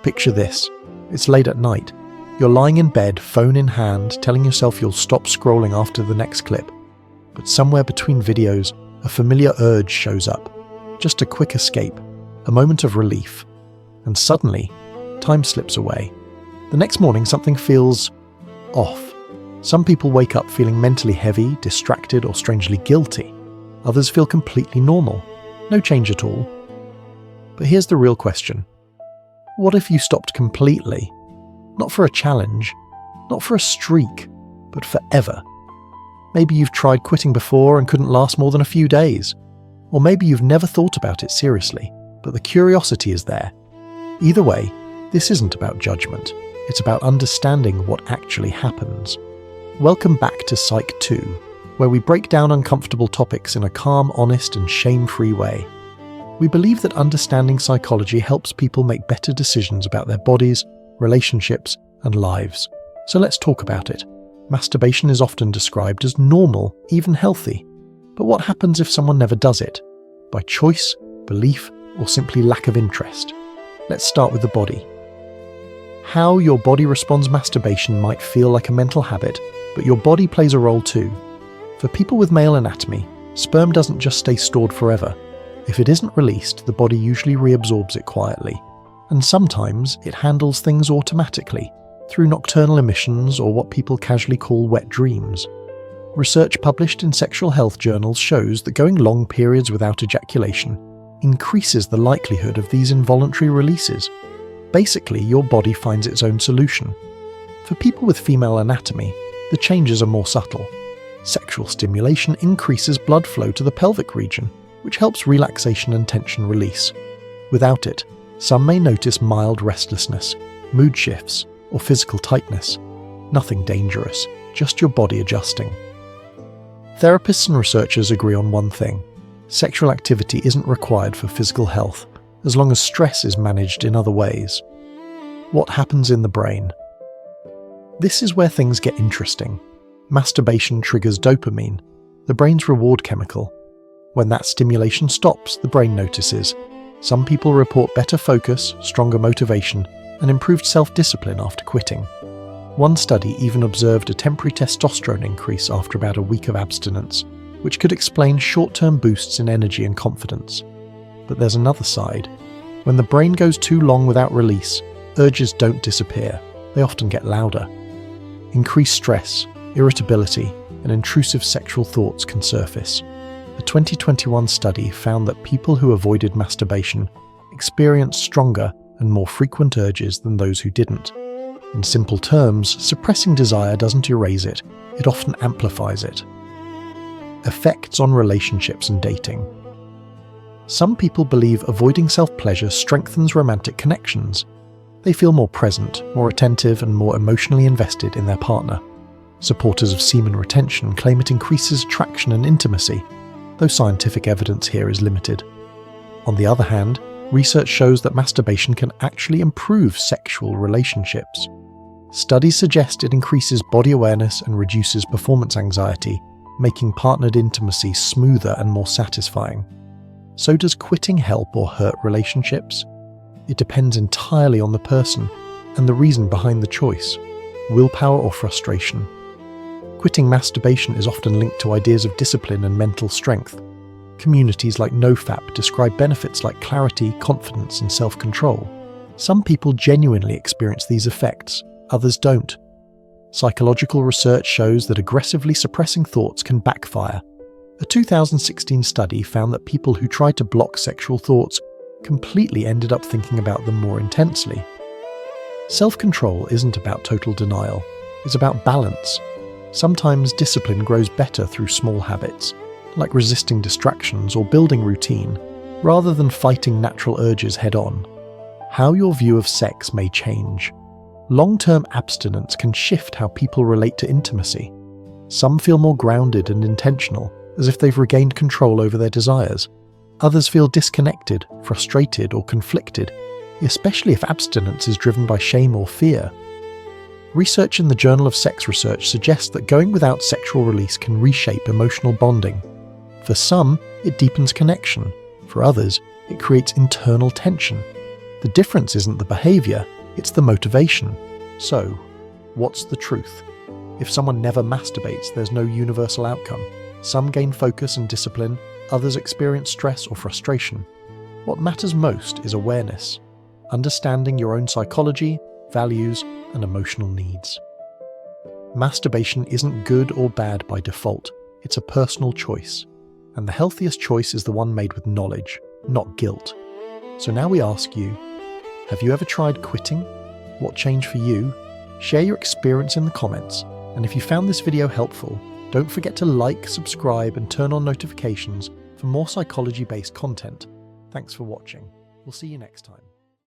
Picture this. It's late at night. You're lying in bed, phone in hand, telling yourself you'll stop scrolling after the next clip. But somewhere between videos, a familiar urge shows up. Just a quick escape, a moment of relief. And suddenly, time slips away. The next morning, something feels off. Some people wake up feeling mentally heavy, distracted, or strangely guilty. Others feel completely normal. No change at all. But here's the real question. What if you stopped completely? Not for a challenge, not for a streak, but forever. Maybe you've tried quitting before and couldn't last more than a few days. Or maybe you've never thought about it seriously, but the curiosity is there. Either way, this isn't about judgment. It's about understanding what actually happens. Welcome back to Psych 2, where we break down uncomfortable topics in a calm, honest, and shame-free way. We believe that understanding psychology helps people make better decisions about their bodies, relationships, and lives. So let's talk about it. Masturbation is often described as normal, even healthy. But what happens if someone never does it? By choice, belief, or simply lack of interest? Let's start with the body. How your body responds to masturbation might feel like a mental habit, but your body plays a role too. For people with male anatomy, sperm doesn't just stay stored forever. If it isn't released, the body usually reabsorbs it quietly. And sometimes it handles things automatically, through nocturnal emissions or what people casually call wet dreams. Research published in sexual health journals shows that going long periods without ejaculation increases the likelihood of these involuntary releases. Basically, your body finds its own solution. For people with female anatomy, the changes are more subtle. Sexual stimulation increases blood flow to the pelvic region, which helps relaxation and tension release. Without it, some may notice mild restlessness, mood shifts, or physical tightness. Nothing dangerous, just your body adjusting. Therapists and researchers agree on one thing. Sexual activity isn't required for physical health, as long as stress is managed in other ways. What happens in the brain? This is where things get interesting. Masturbation triggers dopamine, the brain's reward chemical. When that stimulation stops, the brain notices. Some people report better focus, stronger motivation, and improved self-discipline after quitting. One study even observed a temporary testosterone increase after about a week of abstinence, which could explain short-term boosts in energy and confidence. But there's another side. When the brain goes too long without release, urges don't disappear, they often get louder. Increased stress, irritability, and intrusive sexual thoughts can surface. A 2021 study found that people who avoided masturbation experienced stronger and more frequent urges than those who didn't. In simple terms, suppressing desire doesn't erase it, it often amplifies it. Effects on relationships and dating. Some people believe avoiding self-pleasure strengthens romantic connections. They feel more present, more attentive, and more emotionally invested in their partner. Supporters of semen retention claim it increases attraction and intimacy, though scientific evidence here is limited. On the other hand, research shows that masturbation can actually improve sexual relationships. Studies suggest it increases body awareness and reduces performance anxiety, making partnered intimacy smoother and more satisfying. So does quitting help or hurt relationships? It depends entirely on the person and the reason behind the choice, willpower or frustration. Quitting masturbation is often linked to ideas of discipline and mental strength. Communities like NoFap describe benefits like clarity, confidence, and self-control. Some people genuinely experience these effects, others don't. Psychological research shows that aggressively suppressing thoughts can backfire. A 2016 study found that people who tried to block sexual thoughts completely ended up thinking about them more intensely. Self-control isn't about total denial, it's about balance. Sometimes discipline grows better through small habits, like resisting distractions or building routine, rather than fighting natural urges head-on. How your view of sex may change. Long-term abstinence can shift how people relate to intimacy. Some feel more grounded and intentional, as if they've regained control over their desires. Others feel disconnected, frustrated, or conflicted, especially if abstinence is driven by shame or fear. Research in the Journal of Sex Research suggests that going without sexual release can reshape emotional bonding. For some, it deepens connection. For others, it creates internal tension. The difference isn't the behavior, it's the motivation. So, what's the truth? If someone never masturbates, there's no universal outcome. Some gain focus and discipline, others experience stress or frustration. What matters most is awareness, understanding your own psychology, values, and emotional needs. Masturbation isn't good or bad by default, it's a personal choice. And the healthiest choice is the one made with knowledge, not guilt. So now we ask you, have you ever tried quitting? What changed for you? Share your experience in the comments, and if you found this video helpful, don't forget to like, subscribe, and turn on notifications for more psychology-based content. Thanks for watching. We'll see you next time.